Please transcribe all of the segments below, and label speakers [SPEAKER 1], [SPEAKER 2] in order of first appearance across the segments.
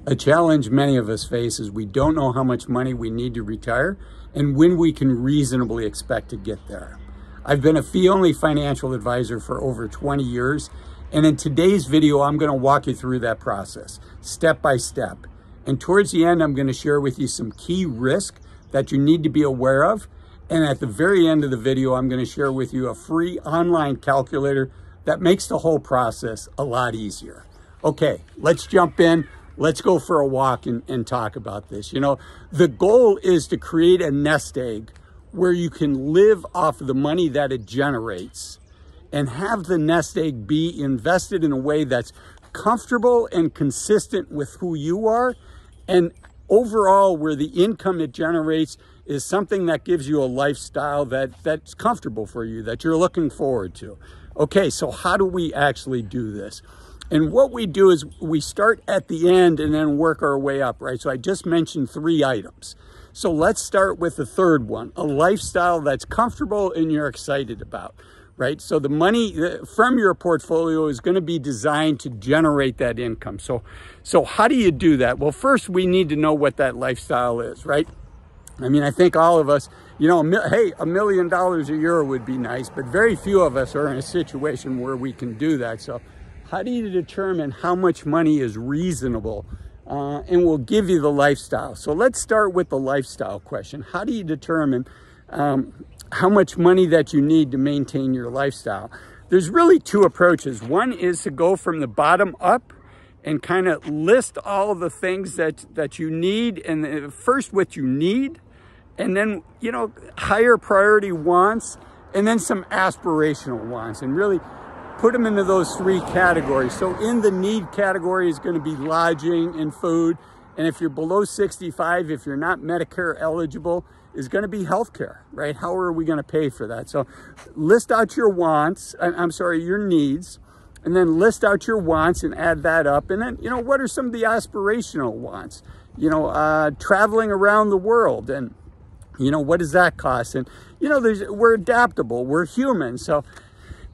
[SPEAKER 1] A challenge many of us face is we don't know how much money we need to retire and when we can reasonably expect to get there. I've been a fee-only financial advisor for over 20 years, and in today's video, I'm going to walk you through that process, step by step. And towards the end, I'm going to share with you some key risks that you need to be aware of. And at the very end of the video, I'm going to share with you a free online calculator that makes the whole process a lot easier. Okay, let's jump in. Let's go for a walk and talk about this. You know, the goal is to create a nest egg where you can live off of the money that it generates and have the nest egg be invested in a way that's comfortable and consistent with who you are, and overall where the income it generates is something that gives you a lifestyle that's comfortable for you, that you're looking forward to. Okay, so how do we actually do this? And what we do is we start at the end and then work our way up, right? So I just mentioned 3 items. So let's start with the third one, a lifestyle that's comfortable and you're excited about, right? So the money from your portfolio is going to be designed to generate that income. So how do you do that? Well, first we need to know what that lifestyle is, right? I mean, I think all of us, you know, hey, $1 million a year would be nice, but very few of us are in a situation where we can do that. So how do you determine how much money is reasonable and will give you the lifestyle? So let's start with the lifestyle question. How do you determine how much money that you need to maintain your lifestyle? There's really 2 approaches. One is to go from the bottom up and kind of list all of the things that you need, and first what you need, and then, you know, higher priority wants, and then some aspirational wants, and really put them into those 3 categories. So in the need category is going to be lodging and food. And if you're below 65, if you're not Medicare eligible, is going to be healthcare, right? How are we going to pay for that? So list out your wants, your needs, and then list out your wants and add that up. And then, you know, what are some of the aspirational wants? You know, traveling around the world, and, you know, what does that cost? And, you know, we're adaptable, we're human. So,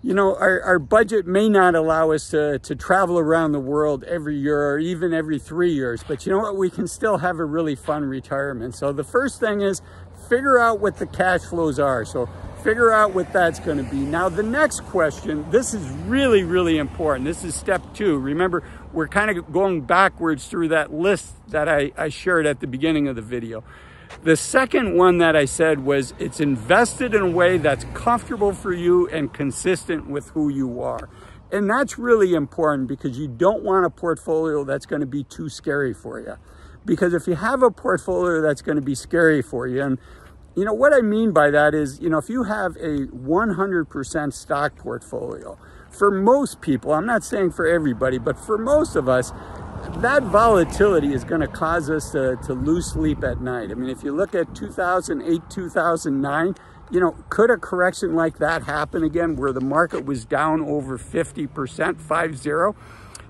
[SPEAKER 1] you know, our budget may not allow us to travel around the world every year or even every 3 years, but you know what? We can still have a really fun retirement. So the first thing is figure out what the cash flows are. So figure out what that's going to be. Now, the next question, this is really, really important. This is step 2. Remember, we're kind of going backwards through that list that I shared at the beginning of the video. The second one that I said was it's invested in a way that's comfortable for you and consistent with who you are. And that's really important because you don't want a portfolio that's going to be too scary for you. Because if you have a portfolio that's going to be scary for you, and you know what I mean by that is, you know, if you have a 100% stock portfolio, for most people, I'm not saying for everybody, but for most of us, that volatility is going to cause us to lose sleep at night. I mean, if you look at 2008, 2009, you know, could a correction like that happen again where the market was down over 50%, 50?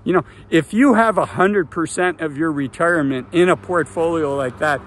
[SPEAKER 1] You know, if you have 100% of your retirement in a portfolio like that,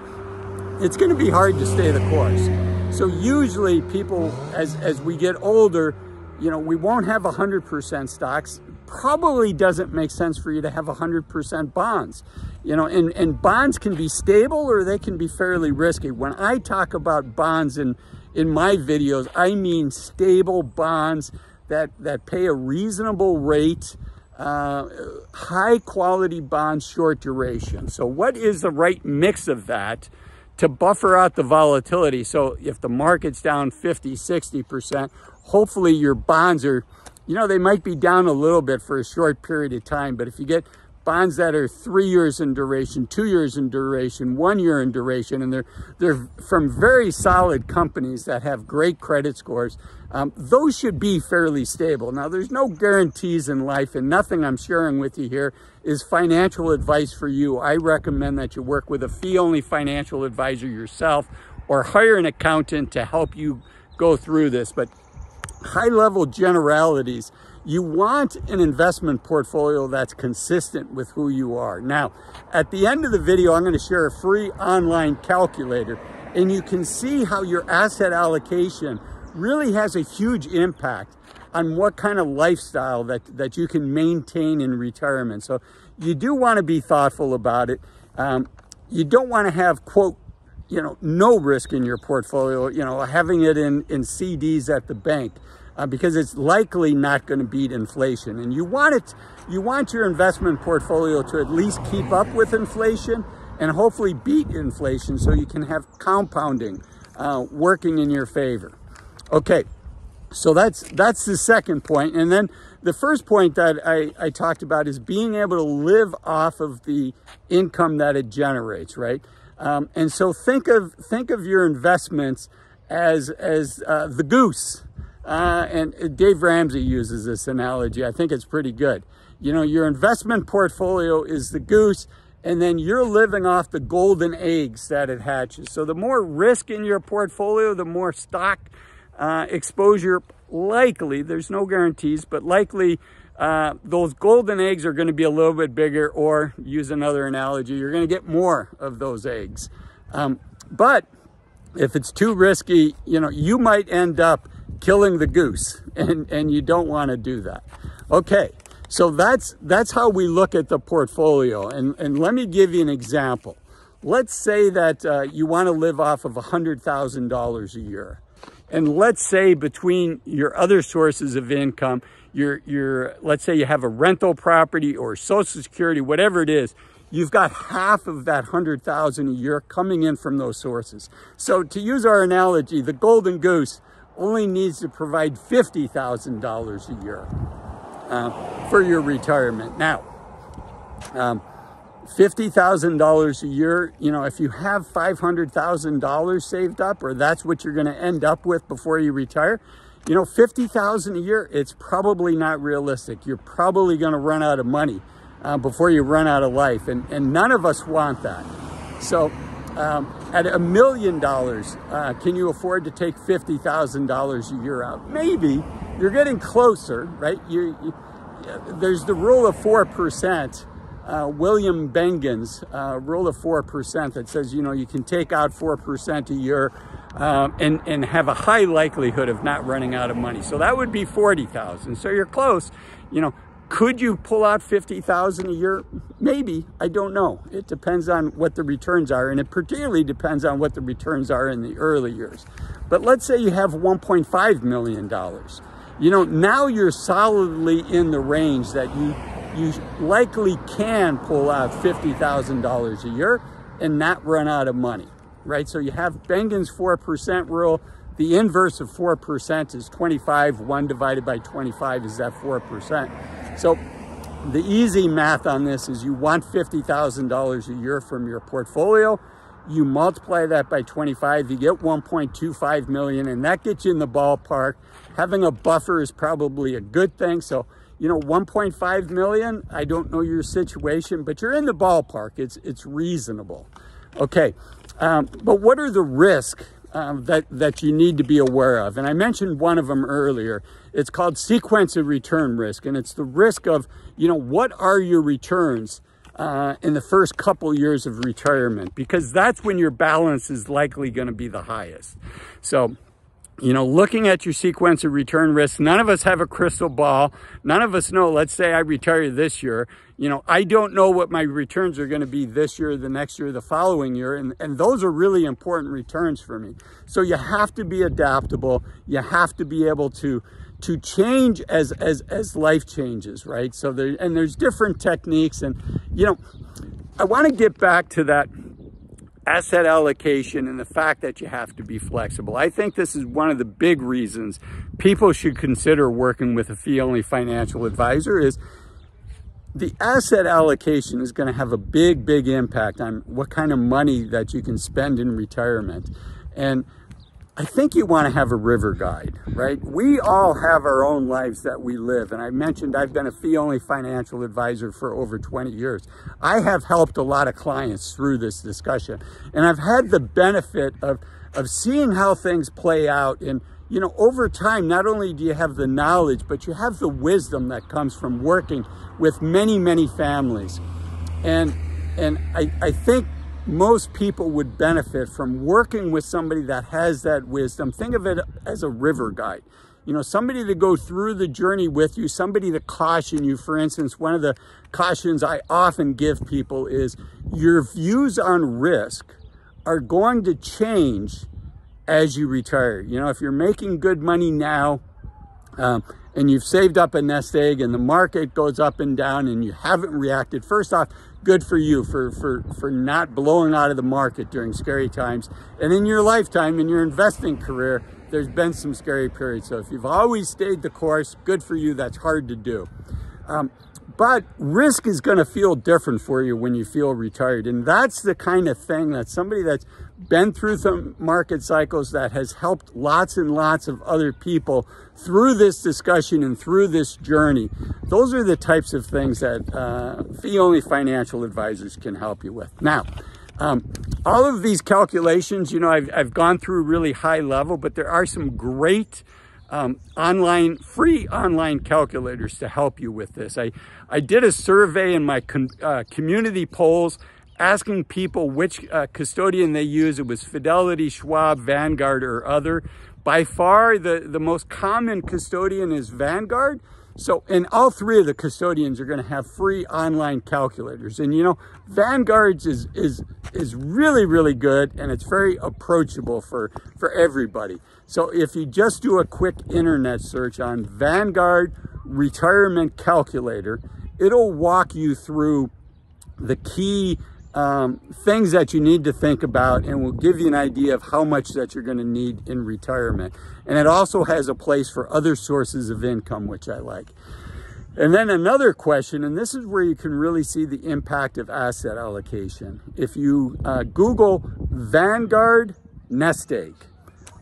[SPEAKER 1] it's going to be hard to stay the course. So usually people, as we get older, you know, we won't have 100% stocks. Probably doesn't make sense for you to have 100% bonds. You know, and bonds can be stable or they can be fairly risky. When I talk about bonds in my videos, I mean stable bonds that pay a reasonable rate, high quality bonds, short duration. So what is the right mix of that to buffer out the volatility? So if the market's down 50, 60%, hopefully your bonds are, you know, they might be down a little bit for a short period of time, but if you get bonds that are 3 years in duration, 2 years in duration, 1 year in duration, and they're from very solid companies that have great credit scores, those should be fairly stable. Now, there's no guarantees in life, and nothing I'm sharing with you here is financial advice for you. I recommend that you work with a fee-only financial advisor yourself or hire an accountant to help you go through this. But high-level generalities, you want an investment portfolio that's consistent with who you are. Now, at the end of the video, I'm going to share a free online calculator, and you can see how your asset allocation really has a huge impact on what kind of lifestyle that you can maintain in retirement. So, you do want to be thoughtful about it. You don't want to have, quote, no risk in your portfolio, having it in CDs at the bank, because it's likely not going to beat inflation. And you want your investment portfolio to at least keep up with inflation and hopefully beat inflation, so you can have compounding working in your favor. Okay, so that's the second point. And then the first point that I talked about is being able to live off of the income that it generates, right? And so think of your investments as the goose. And Dave Ramsey uses this analogy. I think it's pretty good. Your investment portfolio is the goose, and then you're living off the golden eggs that it hatches. So the more risk in your portfolio, the more stock exposure, likely, there's no guarantees, but likely those golden eggs are going to be a little bit bigger, or use another analogy, you're going to get more of those eggs. But if it's too risky, you might end up killing the goose, and you don't want to do that. Okay, so that's how we look at the portfolio. And let me give you an example. Let's say that you want to live off of $100,000 a year. And let's say between your other sources of income, let's say you have a rental property or Social Security, whatever it is, you've got half of that $100,000 a year coming in from those sources. So to use our analogy, the golden goose only needs to provide $50,000 a year for your retirement. Now, $50,000 a year, if you have $500,000 saved up, or that's what you're going to end up with before you retire, $50,000 a year, it's probably not realistic. You're probably going to run out of money before you run out of life, and none of us want that. So at $1 million, can you afford to take $50,000 a year out? Maybe. You're getting closer, right? There's the rule of 4%. William Bengen's rule of 4% that says, you can take out 4% a year and have a high likelihood of not running out of money. So that would be 40,000. So you're close. Could you pull out 50,000 a year? Maybe. I don't know. It depends on what the returns are, and it particularly depends on what the returns are in the early years. But let's say you have $1.5 million. Now you're solidly in the range that you likely can pull out $50,000 a year and not run out of money, right? So you have Bengen's 4% rule. The inverse of 4% is 25. 1 divided by 25 is that 4%. So the easy math on this is you want $50,000 a year from your portfolio. You multiply that by 25, you get 1.25 million, and that gets you in the ballpark. Having a buffer is probably a good thing. So 1.5 million, I don't know your situation, but you're in the ballpark. It's reasonable. Okay, but what are the risks that you need to be aware of? And I mentioned one of them earlier. It's called sequence of return risk, and it's the risk of, what are your returns in the first couple years of retirement, because that's when your balance is likely going to be the highest. So, looking at your sequence of return risk, none of us have a crystal ball. None of us know, let's say I retire this year. I don't know what my returns are going to be this year, the next year, the following year. And those are really important returns for me. So you have to be adaptable. You have to be able to change as life changes, right? So there's different techniques. And, I want to get back to that asset allocation and the fact that you have to be flexible. I think this is one of the big reasons people should consider working with a fee-only financial advisor. Is the asset allocation is going to have a big impact on what kind of money that you can spend in retirement. And I think you want to have a river guide, right? We all have our own lives that we live. And I mentioned I've been a fee-only financial advisor for over 20 years. I have helped a lot of clients through this discussion. And I've had the benefit of seeing how things play out. And, over time, not only do you have the knowledge, but you have the wisdom that comes from working with many families. And I think most people would benefit from working with somebody that has that wisdom. Think of it as a river guide. you know, somebody to go through the journey with you, somebody to caution you. For instance, one of the cautions I often give people is your views on risk are going to change as you retire. You know, if you're making good money now, and you've saved up a nest egg and the market goes up and down and you haven't reacted, first off, good for you for not blowing out of the market during scary times. And in your lifetime, in your investing career, there's been some scary periods. So if you've always stayed the course, good for you. That's hard to do. But risk is going to feel different for you when you feel retired. And that's the kind of thing that somebody that's been through some market cycles, that has helped lots and lots of other people through this discussion and through this journey. Those are the types of things that fee-only financial advisors can help you with. Now, all of these calculations, you know, I've gone through really high level, but there are some great free online calculators to help you with this. I did a survey in my community polls asking people which custodian they use. It was Fidelity, Schwab, Vanguard, or other. By far, the most common custodian is Vanguard. So, and all three of the custodians are going to have free online calculators. And you know, Vanguard's is really, really good, and it's very approachable for everybody. So if you just do a quick internet search on Vanguard Retirement Calculator, it'll walk you through the key things that you need to think about, and will give you an idea of how much that you're going to need in retirement. And it also has a place for other sources of income, which I like. And then another question, and this is where you can really see the impact of asset allocation. If you Google Vanguard Nest Egg,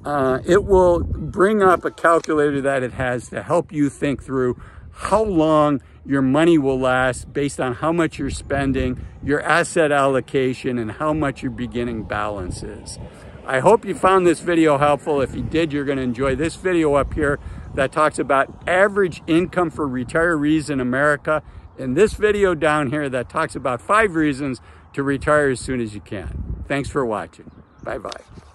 [SPEAKER 1] it will bring up a calculator that it has to help you think through how long your money will last based on how much you're spending, your asset allocation, and how much your beginning balance is. I hope you found this video helpful. If you did, you're going to enjoy this video up here that talks about average income for retirees in America, and this video down here that talks about 5 reasons to retire as soon as you can. Thanks for watching. Bye-bye.